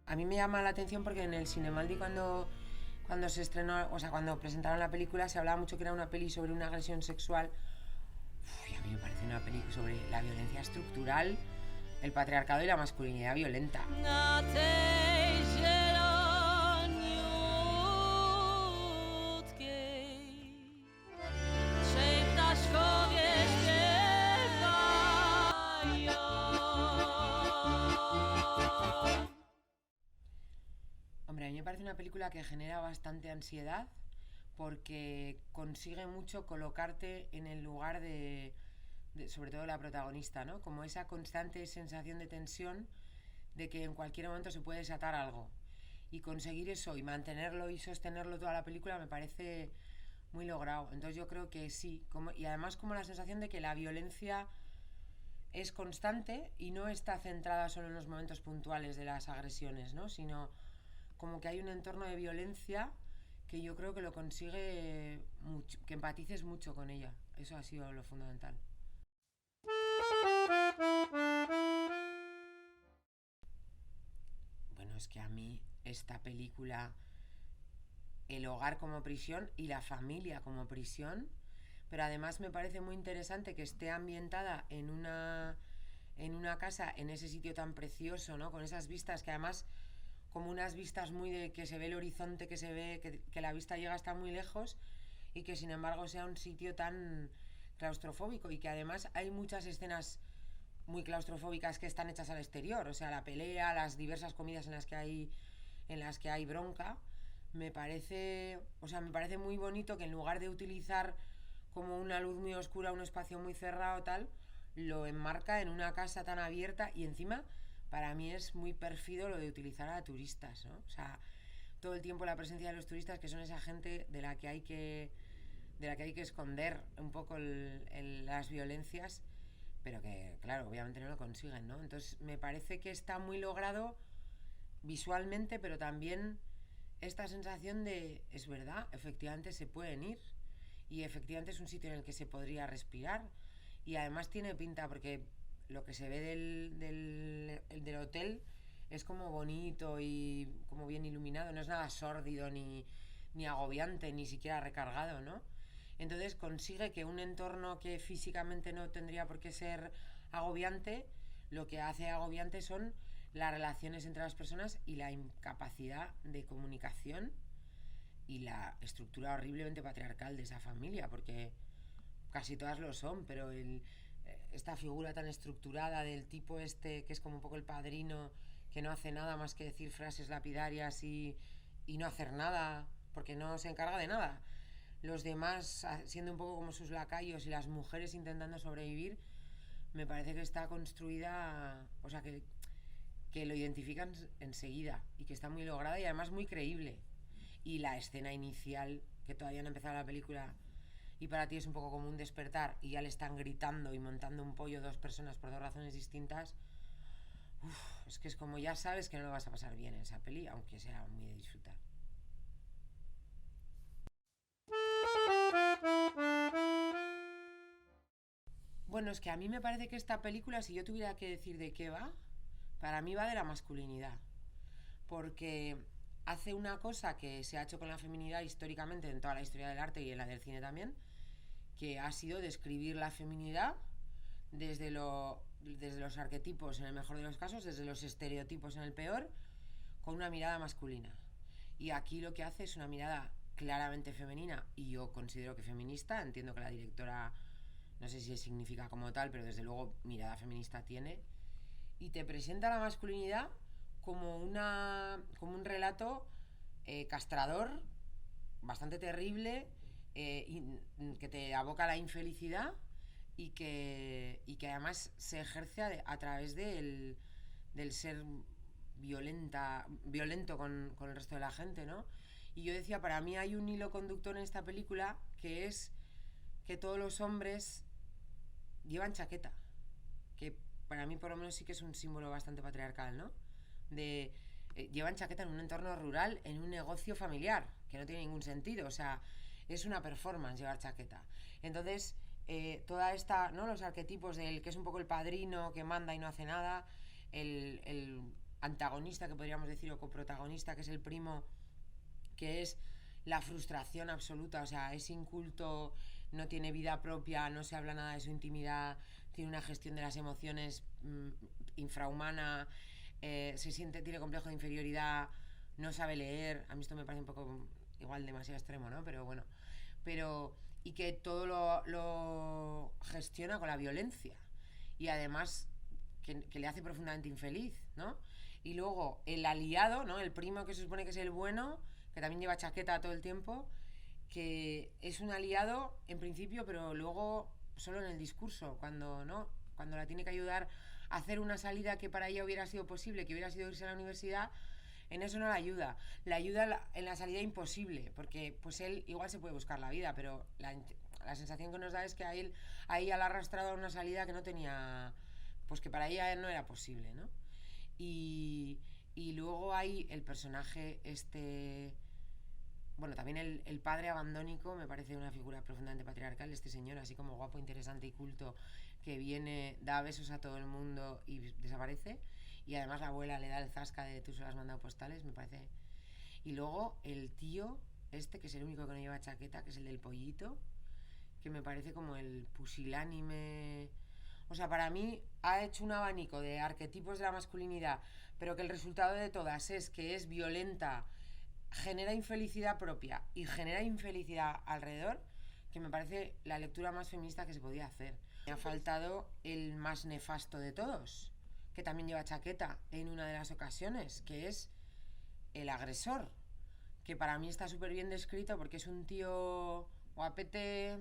a mí me llama la atención porque en el Cinemaldi cuando se estrenó, o sea, cuando presentaron la película se hablaba mucho que era una peli sobre una agresión sexual. Uf, y a mí me parece una peli sobre la violencia estructural, el patriarcado y la masculinidad violenta. Hombre, a mí me parece una película que genera bastante ansiedad porque consigue mucho colocarte en el lugar sobre todo la protagonista, ¿no? Como esa constante sensación de tensión de que en cualquier momento se puede desatar algo. Y conseguir eso y mantenerlo y sostenerlo toda la película me parece muy logrado. Entonces yo creo que sí. Y además como la sensación de que la violencia es constante y no está centrada solo en los momentos puntuales de las agresiones, ¿no? Sino como que hay un entorno de violencia que yo creo que lo consigue mucho, que empatices mucho con ella. Eso ha sido lo fundamental. Bueno, es que a mí esta película, el hogar como prisión y la familia como prisión, pero además me parece muy interesante que esté ambientada en una casa, en ese sitio tan precioso, ¿no? Con esas vistas que además, como unas vistas muy de que se ve el horizonte, que se ve que la vista llega hasta muy lejos y que sin embargo sea un sitio tan claustrofóbico y que además hay muchas escenas muy claustrofóbicas que están hechas al exterior, o sea, la pelea, las diversas comidas en las que hay bronca, me parece muy bonito que en lugar de utilizar como una luz muy oscura, un espacio muy cerrado tal, lo enmarca en una casa tan abierta y encima para mí es muy pérfido lo de utilizar a turistas, ¿no? O sea, todo el tiempo la presencia de los turistas que son esa gente de la que hay que esconder un poco las violencias, pero que, claro, obviamente no lo consiguen, ¿no? Entonces, me parece que está muy logrado visualmente, pero también esta sensación de, es verdad, efectivamente se pueden ir y efectivamente es un sitio en el que se podría respirar y además tiene pinta porque lo que se ve del hotel es como bonito y como bien iluminado, no es nada sórdido ni agobiante, ni siquiera recargado, ¿no? Entonces consigue que un entorno que físicamente no tendría por qué ser agobiante, lo que hace agobiante son las relaciones entre las personas y la incapacidad de comunicación y la estructura horriblemente patriarcal de esa familia, porque casi todas lo son, pero esta figura tan estructurada del tipo este, que es como un poco el padrino, que no hace nada más que decir frases lapidarias y no hacer nada, porque no se encarga de nada. Los demás siendo un poco como sus lacayos y las mujeres intentando sobrevivir, me parece que está construida, o sea, que lo identifican enseguida y que está muy lograda y además muy creíble. Y la escena inicial, que todavía no ha empezado la película, y para ti es un poco como un despertar y ya le están gritando y montando un pollo dos personas por dos razones distintas, es que es como ya sabes que no lo vas a pasar bien en esa peli, aunque sea muy de disfrutar. Bueno, es que a mí me parece que esta película, si yo tuviera que decir de qué va, para mí va de la masculinidad. Porque hace una cosa que se ha hecho con la feminidad históricamente en toda la historia del arte y en la del cine también, que ha sido describir la feminidad desde los arquetipos en el mejor de los casos, desde los estereotipos en el peor, con una mirada masculina. Y aquí lo que hace es una mirada claramente femenina y yo considero que feminista, entiendo que la directora no sé si significa como tal, pero desde luego mirada feminista tiene, y te presenta la masculinidad como un relato castrador, bastante terrible, que te aboca a la infelicidad y que además se ejerce a través del ser violento con el resto de la gente, ¿no? Y yo decía, para mí hay un hilo conductor en esta película que es que todos los hombres llevan chaqueta, que para mí por lo menos sí que es un símbolo bastante patriarcal, ¿no? Llevan chaqueta en un entorno rural, en un negocio familiar, que no tiene ningún sentido, o sea, es una performance llevar chaqueta. Entonces, toda esta, ¿no? Los arquetipos del que es un poco el padrino, que manda y no hace nada, el antagonista, que podríamos decir, o coprotagonista, que es el primo, que es la frustración absoluta, o sea, es inculto, no tiene vida propia, no se habla nada de su intimidad, tiene una gestión de las emociones infrahumana, tiene complejo de inferioridad, no sabe leer. A mí esto me parece un poco igual demasiado extremo, ¿no? Pero bueno, pero y que todo lo gestiona con la violencia y además que le hace profundamente infeliz, ¿no? Y luego el aliado, ¿no? El primo que se supone que es el bueno, que también lleva chaqueta todo el tiempo, que es un aliado en principio, pero luego solo en el discurso, cuando no, cuando la tiene que ayudar a hacer una salida que para ella hubiera sido posible, que hubiera sido irse a la universidad, en eso no la ayuda. La ayuda en la salida imposible, porque pues él igual se puede buscar la vida, pero la sensación que nos da es que a él ahí ha arrastrado a una salida que no tenía, pues que para ella no era posible, ¿no? Y luego hay el personaje bueno, también el padre abandónico me parece una figura profundamente patriarcal, este señor, así como guapo, interesante y culto, que viene, da besos a todo el mundo y desaparece. Y además la abuela le da el zasca de tú se lo has mandado postales, me parece. Y luego el tío, que es el único que no lleva chaqueta, que es el del pollito, que me parece como el pusilánime. O sea, para mí ha hecho un abanico de arquetipos de la masculinidad, pero que el resultado de todas es que es violenta, genera infelicidad propia y genera infelicidad alrededor, que me parece la lectura más feminista que se podía hacer. Me ha faltado el más nefasto de todos, que también lleva chaqueta en una de las ocasiones, que es el agresor, que para mí está súper bien descrito porque es un tío guapete,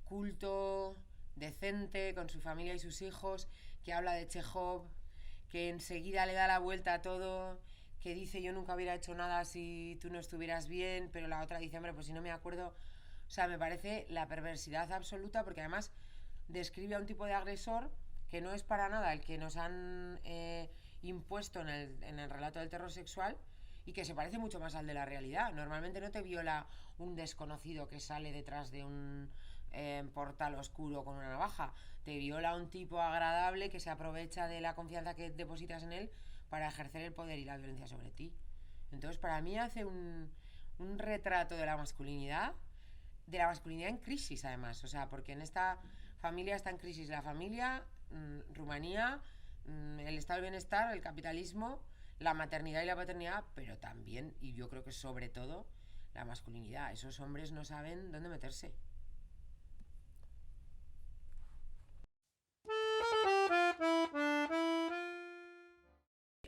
culto, decente, con su familia y sus hijos, que habla de Chekhov, que enseguida le da la vuelta a todo, que dice yo nunca hubiera hecho nada si tú no estuvieras bien, pero la otra dice, hombre, pues si no me acuerdo. O sea, me parece la perversidad absoluta porque además describe a un tipo de agresor que no es para nada el que nos han impuesto en el relato del terror sexual y que se parece mucho más al de la realidad. Normalmente no te viola un desconocido que sale detrás de un portal oscuro con una navaja. Te viola un tipo agradable que se aprovecha de la confianza que depositas en él para ejercer el poder y la violencia sobre ti. Entonces, para mí hace un retrato de la masculinidad en crisis, además. O sea, porque en esta familia está en crisis la familia, Rumanía, el estado del bienestar, el capitalismo, la maternidad y la paternidad, pero también, y yo creo que sobre todo, la masculinidad. Esos hombres no saben dónde meterse.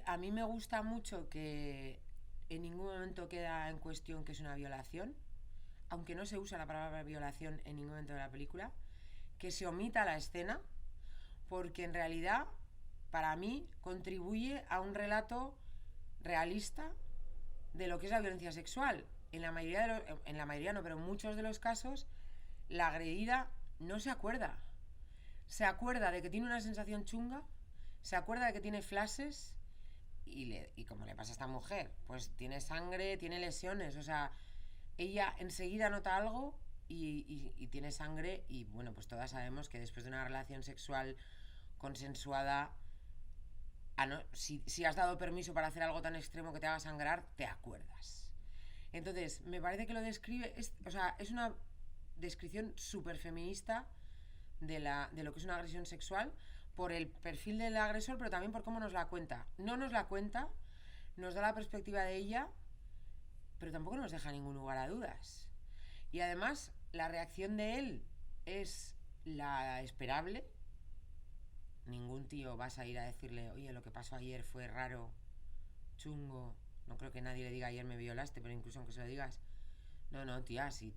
A mí me gusta mucho que en ningún momento queda en cuestión que es una violación, aunque no se usa la palabra violación en ningún momento de la película, que se omita la escena, porque en realidad, para mí, contribuye a un relato realista de lo que es la violencia sexual. En la mayoría no, pero en muchos de los casos, la agredida no se acuerda. Se acuerda de que tiene una sensación chunga, se acuerda de que tiene flashes y como le pasa a esta mujer, pues tiene sangre, tiene lesiones, o sea, ella enseguida nota algo y tiene sangre y bueno, pues todas sabemos que después de una relación sexual consensuada, si has dado permiso para hacer algo tan extremo que te haga sangrar, te acuerdas. Entonces, me parece que lo describe, o sea, es una descripción súper feminista de lo que es una agresión sexual por el perfil del agresor, pero también por cómo nos la cuenta. No nos la cuenta, nos da la perspectiva de ella, pero tampoco nos deja ningún lugar a dudas. Y además, la reacción de él es la esperable. Ningún tío vas a ir a decirle, oye, lo que pasó ayer fue raro, chungo. No creo que nadie le diga ayer me violaste, pero incluso aunque se lo digas, no, no, tía, si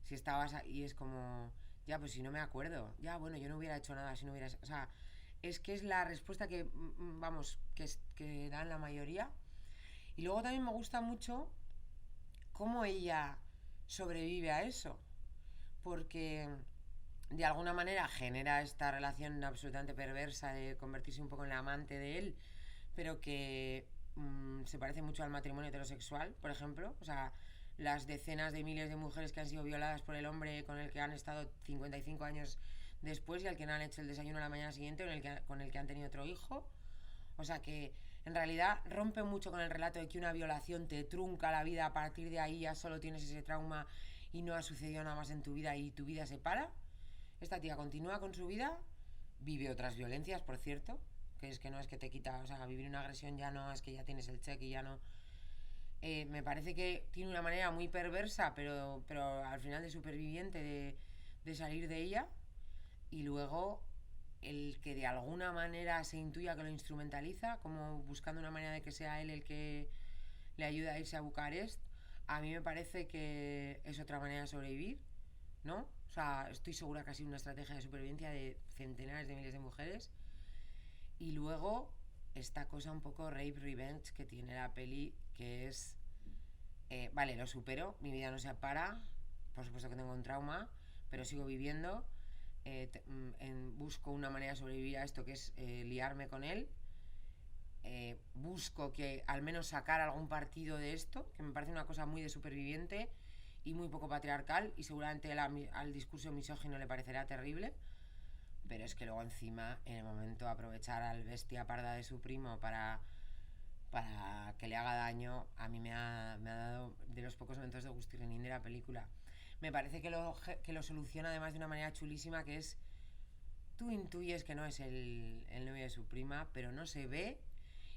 estabas ahí es como, ya, pues si no me acuerdo, ya, bueno, yo no hubiera hecho nada si no hubieras, o sea, es que es la respuesta que, vamos, que dan la mayoría. Y luego también me gusta mucho cómo ella sobrevive a eso, porque de alguna manera genera esta relación absolutamente perversa de convertirse un poco en la amante de él, pero que se parece mucho al matrimonio heterosexual, por ejemplo. O sea, las decenas de miles de mujeres que han sido violadas por el hombre con el que han estado 55 años después y al que no han hecho el desayuno a la mañana siguiente, con el que han tenido otro hijo. O sea, que en realidad rompe mucho con el relato de que una violación te trunca la vida, a partir de ahí ya solo tienes ese trauma y no ha sucedido nada más en tu vida y tu vida se para. Esta tía continúa con su vida, vive otras violencias, por cierto, que es que no es que te quita, o sea, vivir una agresión ya no es que ya tienes el cheque y ya no. Me parece que tiene una manera muy perversa, pero al final de superviviente de salir de ella. Y luego el que de alguna manera se intuya que lo instrumentaliza, como buscando una manera de que sea él el que le ayude a irse a Bucarest, a mí me parece que es otra manera de sobrevivir, ¿no? O sea, estoy segura que ha sido una estrategia de supervivencia de centenares de miles de mujeres. Y luego esta cosa un poco rape revenge que tiene la peli, que es, vale, lo supero, mi vida no se para, por supuesto que tengo un trauma, pero sigo viviendo, busco una manera de sobrevivir a esto, que es liarme con él, busco que al menos sacar algún partido de esto, que me parece una cosa muy de superviviente y muy poco patriarcal, y seguramente al discurso misógino le parecerá terrible, pero es que luego encima, en el momento de aprovechar al bestia parda de su primo para que le haga daño, a mí me ha dado de los pocos momentos de gustirrinín de la película. Me parece que lo soluciona además de una manera chulísima, que es, tú intuyes que no es el novio de su prima, pero no se ve,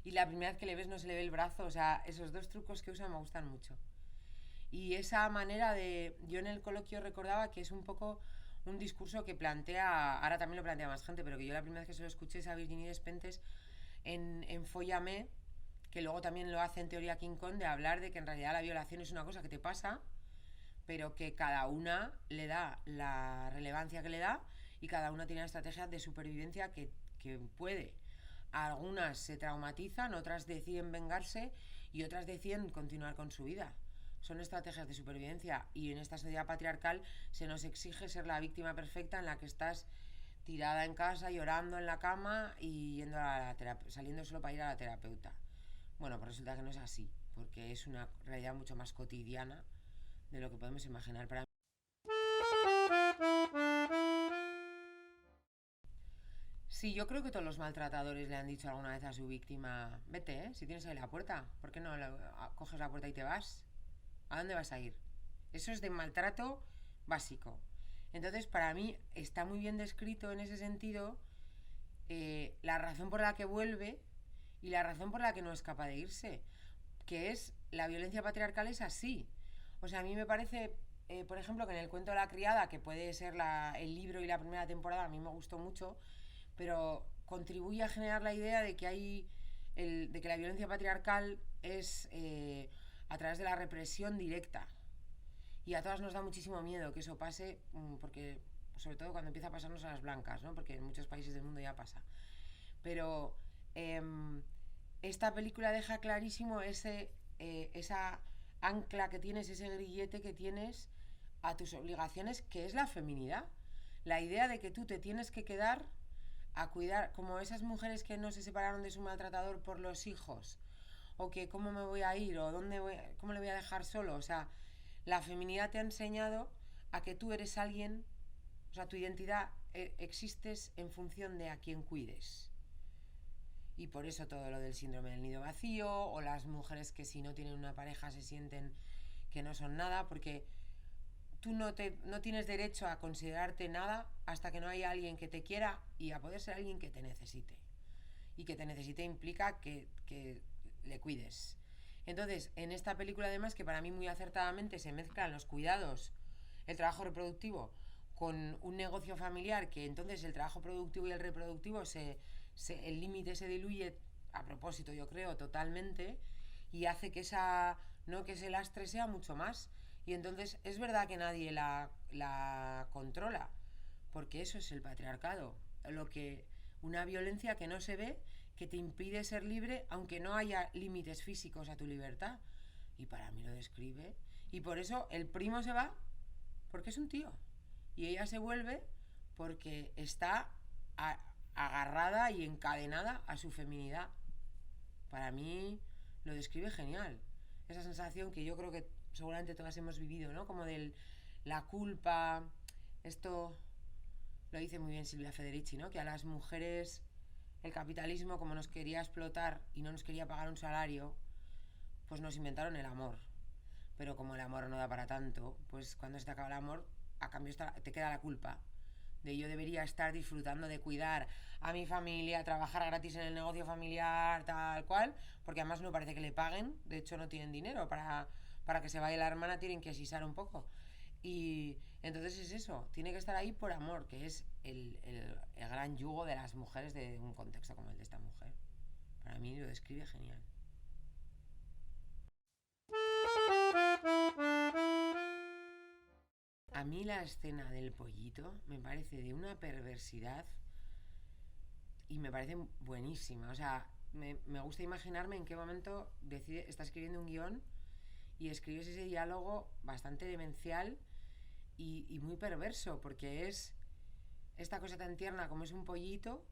y la primera vez que le ves no se le ve el brazo, o sea, esos dos trucos que usa me gustan mucho. Y esa manera de, yo en el coloquio recordaba que es un poco un discurso que plantea, ahora también lo plantea más gente, pero que yo la primera vez que se lo escuché es a Virginie Despentes en Fóllame, que luego también lo hace en Teoría King Kong, de hablar de que en realidad la violación es una cosa que te pasa, pero que cada una le da la relevancia que le da y cada una tiene una estrategia de supervivencia que puede. Algunas se traumatizan, otras deciden vengarse y otras deciden continuar con su vida. Son estrategias de supervivencia, y en esta sociedad patriarcal se nos exige ser la víctima perfecta en la que estás tirada en casa, llorando en la cama y yendo a saliendo solo para ir a la terapeuta. Bueno, pues resulta que no es así, porque es una realidad mucho más cotidiana de lo que podemos imaginar. Para mí, sí, yo creo que todos los maltratadores le han dicho alguna vez a su víctima, vete, si tienes ahí la puerta, ¿por qué no coges la puerta y te vas? ¿A dónde vas a ir? Eso es de maltrato básico. Entonces, para mí está muy bien descrito en ese sentido, la razón por la que vuelve y la razón por la que no es capaz de irse, que es, la violencia patriarcal es así. O sea, a mí me parece, por ejemplo, que en el cuento de la criada, que puede ser el libro y la primera temporada, a mí me gustó mucho, pero contribuye a generar la idea de que de que la violencia patriarcal es a través de la represión directa. Y a todas nos da muchísimo miedo que eso pase, porque sobre todo cuando empieza a pasarnos a las blancas, ¿no? Porque en muchos países del mundo ya pasa. Pero eh, esta película deja clarísimo esa ancla que tienes, ese grillete que tienes a tus obligaciones, que es la feminidad. La idea de que tú te tienes que quedar a cuidar, como esas mujeres que no se separaron de su maltratador por los hijos, o que cómo me voy a ir, o cómo le voy a dejar solo. O sea, la feminidad te ha enseñado a que tú eres alguien, o sea, tu identidad existes en función de a quién cuides. Y por eso todo lo del síndrome del nido vacío, o las mujeres que si no tienen una pareja se sienten que no son nada, porque tú no tienes derecho a considerarte nada hasta que no haya alguien que te quiera, y a poder ser alguien que te necesite. Y que te necesite implica que le cuides. Entonces, en esta película además, que para mí muy acertadamente se mezclan los cuidados, el trabajo reproductivo, con un negocio familiar, que entonces el trabajo productivo y el reproductivo el límite se diluye, a propósito yo creo, totalmente, y hace que que ese lastre sea mucho más. Y entonces es verdad que nadie la controla, porque eso es el patriarcado, una violencia que no se ve, que te impide ser libre, aunque no haya límites físicos a tu libertad. Y para mí lo describe. Y por eso el primo se va porque es un tío, y ella se vuelve porque está agarrada y encadenada a su feminidad. Para mí lo describe genial. Esa sensación que yo creo que seguramente todas hemos vivido, ¿no? Como de la culpa. Esto lo dice muy bien Silvia Federici, ¿no? Que a las mujeres el capitalismo, como nos quería explotar y no nos quería pagar un salario, pues nos inventaron el amor. Pero como el amor no da para tanto, pues cuando se te acaba el amor, a cambio te queda la culpa de yo debería estar disfrutando de cuidar a mi familia, trabajar gratis en el negocio familiar, tal cual, porque además no parece que le paguen, de hecho no tienen dinero para que se vaya la hermana, tienen que asisar un poco. Y entonces es eso, tiene que estar ahí por amor, que es el gran yugo de las mujeres de un contexto como el de esta mujer. Para mí lo describe genial. A mí la escena del pollito me parece de una perversidad y me parece buenísima. O sea, me gusta imaginarme en qué momento está escribiendo un guión y escribes ese diálogo bastante demencial y muy perverso, porque es esta cosa tan tierna como es un pollito,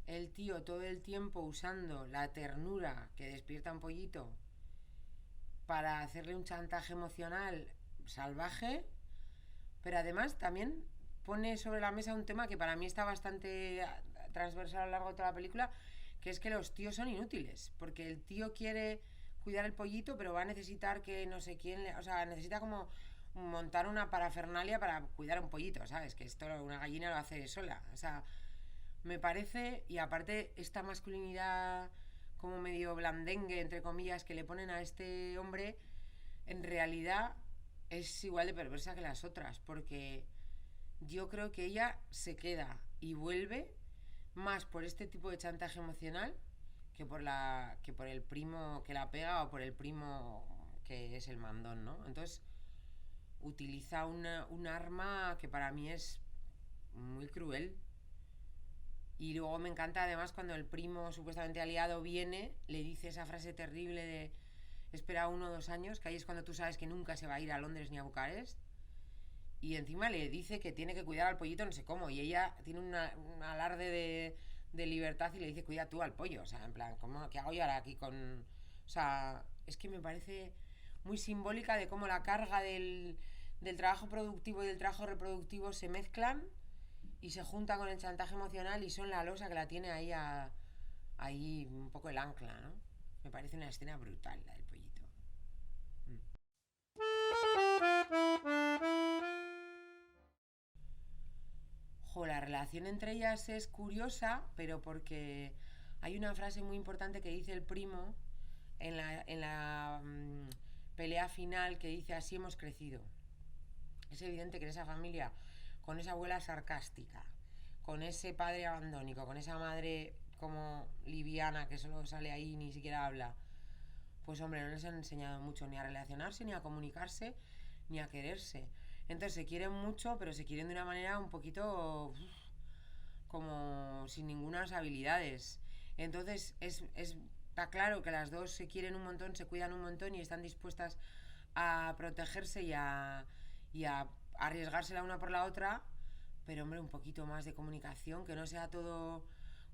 el tío todo el tiempo usando la ternura que despierta un pollito para hacerle un chantaje emocional salvaje, pero además también pone sobre la mesa un tema que para mí está bastante transversal a lo largo de toda la película, que es que los tíos son inútiles, porque el tío quiere cuidar el pollito, pero va a necesitar que no sé quién, o sea, necesita como montar una parafernalia para cuidar un pollito, ¿sabes? Que esto una gallina lo hace sola, o sea, me parece, y aparte esta masculinidad como medio blandengue, entre comillas, que le ponen a este hombre, en realidad es igual de perversa que las otras, porque yo creo que ella se queda y vuelve más por este tipo de chantaje emocional que por el primo que la pega o por el primo que es el mandón, ¿no? Entonces utiliza un arma que para mí es muy cruel. Y luego me encanta además cuando el primo supuestamente aliado viene, le dice esa frase terrible de espera 1 o 2 años, que ahí es cuando tú sabes que nunca se va a ir a Londres ni a Bucarest. Y encima le dice que tiene que cuidar al pollito no sé cómo. Y ella tiene un alarde de libertad y le dice cuida tú al pollo. O sea, en plan, ¿cómo, ¿qué hago yo ahora aquí con...? O sea, es que me parece muy simbólica de cómo la carga del trabajo productivo y del trabajo reproductivo se mezclan y se juntan con el chantaje emocional y son la losa que la tiene ahí un poco el ancla, ¿no? Me parece una escena brutal la del pollito. Mm. Jo, la relación entre ellas es curiosa, pero porque hay una frase muy importante que dice el primo en la pelea final que dice así hemos crecido. Es evidente que en esa familia, con esa abuela sarcástica, con ese padre abandónico, con esa madre como liviana que solo sale ahí y ni siquiera habla, pues hombre, no les han enseñado mucho ni a relacionarse, ni a comunicarse, ni a quererse. Entonces se quieren mucho, pero se quieren de una manera un poquito como sin ninguna habilidades. Entonces está claro que las dos se quieren un montón, se cuidan un montón y están dispuestas a protegerse y a arriesgarse la una por la otra, pero hombre, un poquito más de comunicación, que no sea todo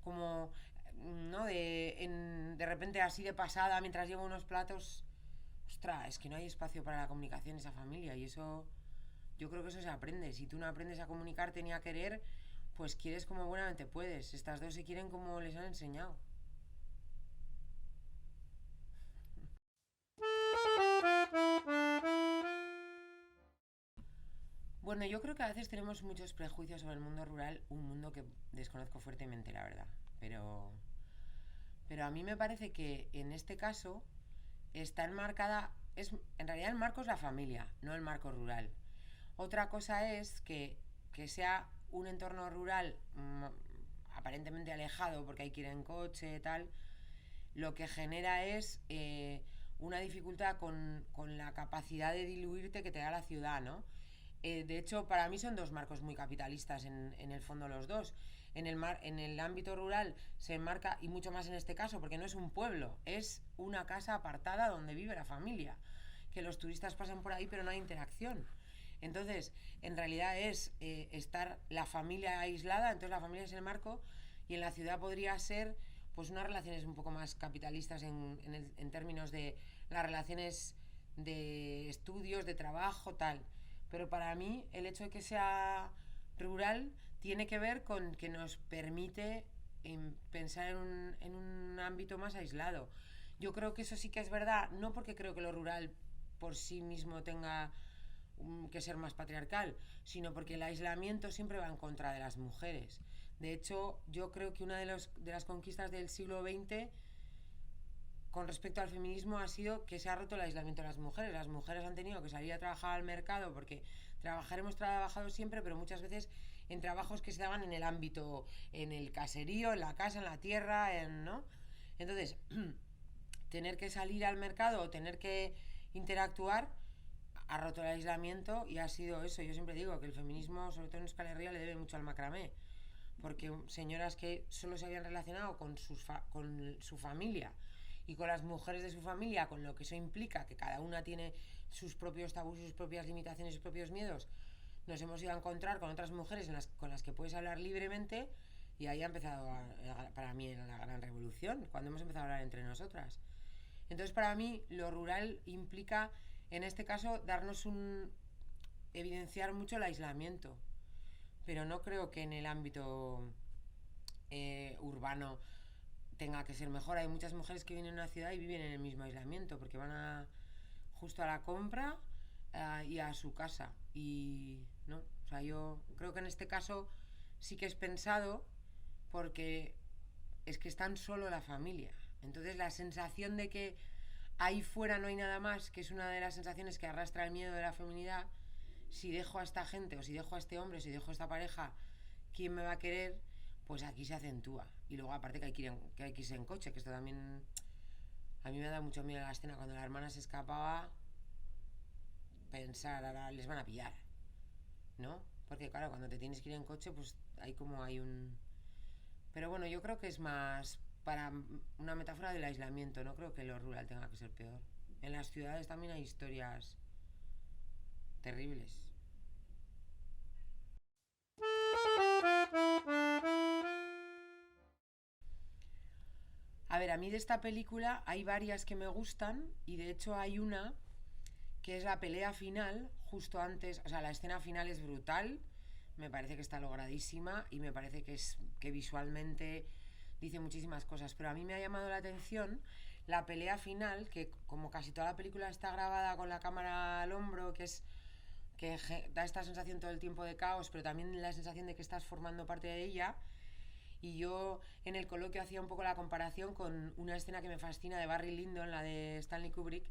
como, ¿no? De repente así de pasada mientras llevo unos platos. Ostras, es que no hay espacio para la comunicación en esa familia y eso, yo creo que eso se aprende. Si tú no aprendes a comunicarte ni a querer, pues quieres como buenamente puedes. Estas dos se quieren como les han enseñado. Bueno, yo creo que a veces tenemos muchos prejuicios sobre el mundo rural, un mundo que desconozco fuertemente, la verdad. Pero a mí me parece que en este caso está enmarcada, en realidad el marco es la familia, no el marco rural. Otra cosa es que sea un entorno rural aparentemente alejado porque hay que ir en coche y tal, lo que genera es una dificultad con la capacidad de diluirte que te da la ciudad, ¿no? De hecho, para mí son dos marcos muy capitalistas en el fondo los dos. En el ámbito rural se enmarca, y mucho más en este caso, porque no es un pueblo, es una casa apartada donde vive la familia. Que los turistas pasan por ahí, pero no hay interacción. Entonces, en realidad es estar la familia aislada, entonces la familia es el marco, y en la ciudad podría ser pues unas relaciones un poco más capitalistas en términos de las relaciones de estudios, de trabajo, tal. Pero para mí el hecho de que sea rural tiene que ver con que nos permite en pensar en un ámbito más aislado. Yo creo que eso sí que es verdad, no porque creo que lo rural por sí mismo tenga que ser más patriarcal, sino porque el aislamiento siempre va en contra de las mujeres. De hecho, yo creo que una de las conquistas del siglo XX con respecto al feminismo ha sido que se ha roto el aislamiento de las mujeres. Las mujeres han tenido que salir a trabajar al mercado porque trabajar hemos trabajado siempre, pero muchas veces en trabajos que se daban en el ámbito, en el caserío, en la casa, en la tierra, ¿no? Entonces, tener que salir al mercado o tener que interactuar ha roto el aislamiento y ha sido eso. Yo siempre digo que el feminismo, sobre todo en Euskal Herria, le debe mucho al macramé. Porque señoras que solo se habían relacionado con su familia y con las mujeres de su familia, con lo que eso implica, que cada una tiene sus propios tabús, sus propias limitaciones, sus propios miedos, nos hemos ido a encontrar con otras mujeres con las que puedes hablar libremente y ahí ha empezado para mí la gran revolución, cuando hemos empezado a hablar entre nosotras. Entonces para mí lo rural implica, en este caso, evidenciar mucho el aislamiento, pero no creo que en el ámbito urbano tenga que ser mejor. Hay muchas mujeres que vienen a una ciudad y viven en el mismo aislamiento porque van justo a la compra y a su casa. Y no, o sea, yo creo que en este caso sí que es pensado porque es que están solo la familia. Entonces la sensación de que ahí fuera no hay nada más, que es una de las sensaciones que arrastra el miedo de la feminidad, si dejo a esta gente o si dejo a este hombre o si dejo a esta pareja, ¿quién me va a querer? Pues aquí se acentúa. Y luego aparte que hay que irse en coche, que esto también a mí me da mucho miedo la escena cuando la hermana se escapaba, pensar, ahora les van a pillar, ¿no? Porque claro, cuando te tienes que ir en coche, pues hay un... Pero bueno, yo creo que es más para una metáfora del aislamiento, no creo que lo rural tenga que ser peor. En las ciudades también hay historias terribles. A ver, a mí de esta película hay varias que me gustan y de hecho hay una que es la pelea final, justo antes, o sea, la escena final es brutal, me parece que está logradísima y me parece que visualmente dice muchísimas cosas, pero a mí me ha llamado la atención la pelea final, que como casi toda la película está grabada con la cámara al hombro, que da esta sensación todo el tiempo de caos, pero también la sensación de que estás formando parte de ella. Y yo en el coloquio hacía un poco la comparación con una escena que me fascina de Barry Lyndon, la de Stanley Kubrick,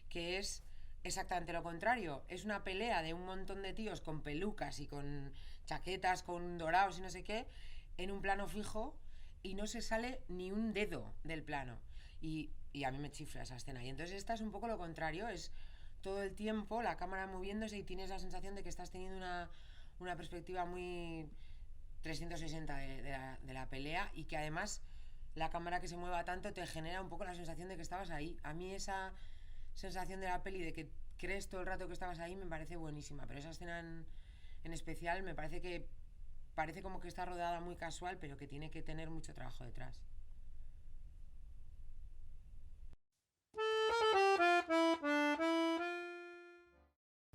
que es exactamente lo contrario. Es una pelea de un montón de tíos con pelucas y con chaquetas, con dorados y no sé qué, en un plano fijo y no se sale ni un dedo del plano. Y a mí me chifla esa escena. Y entonces esta es un poco lo contrario, es todo el tiempo la cámara moviéndose y tienes la sensación de que estás teniendo una perspectiva muy 360 de la pelea y que además la cámara que se mueva tanto te genera un poco la sensación de que estabas ahí. A mí esa sensación de la peli de que crees todo el rato que estabas ahí me parece buenísima, pero esa escena en especial me parece como que está rodada muy casual, pero que tiene que tener mucho trabajo detrás.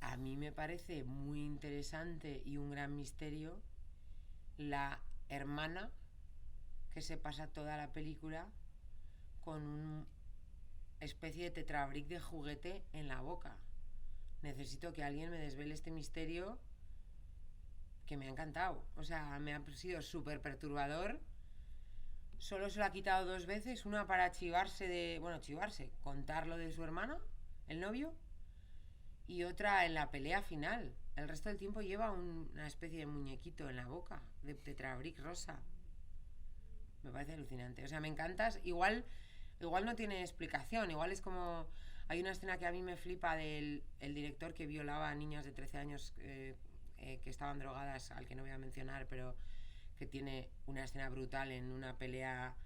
A mí me parece muy interesante y un gran misterio la hermana que se pasa toda la película con una especie de tetrabric de juguete en la boca. Necesito que alguien me desvele este misterio que me ha encantado. O sea, me ha sido súper perturbador. Solo se lo ha quitado dos veces, una para chivarse, contar lo de su hermana, el novio, y otra en la pelea final. El resto del tiempo lleva una especie de muñequito en la boca, de tetrabric rosa. Me parece alucinante. O sea, me encantas. Igual no tiene explicación. Igual es como... Hay una escena que a mí me flipa del el director que violaba a niñas de 13 años que estaban drogadas, al que no voy a mencionar, pero que tiene una escena brutal en una pelea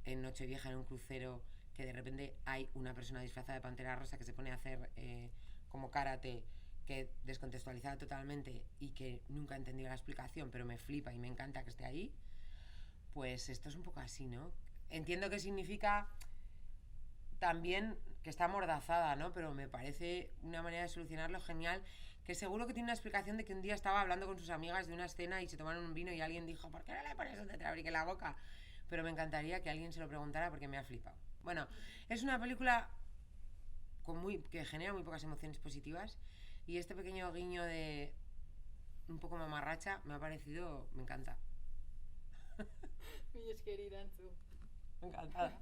en Nochevieja en un crucero, que de repente hay una persona disfrazada de Pantera Rosa que se pone a hacer como karate, que descontextualizada totalmente y que nunca he entendido la explicación, pero me flipa y me encanta que esté ahí. Pues esto es un poco así, ¿no? Entiendo que significa también que está amordazada, ¿no? Pero me parece una manera de solucionarlo genial, que seguro que tiene una explicación de que un día estaba hablando con sus amigas de una escena y se tomaron un vino y alguien dijo, ¿por qué no le pones un tetrabric en la boca? pero me encantaría que alguien se lo preguntara porque me ha flipado. Bueno, es una película que genera muy pocas emociones positivas y este pequeño guiño de un poco mamarracha me ha parecido, me encanta. Mi esker Irantzu. Encantada.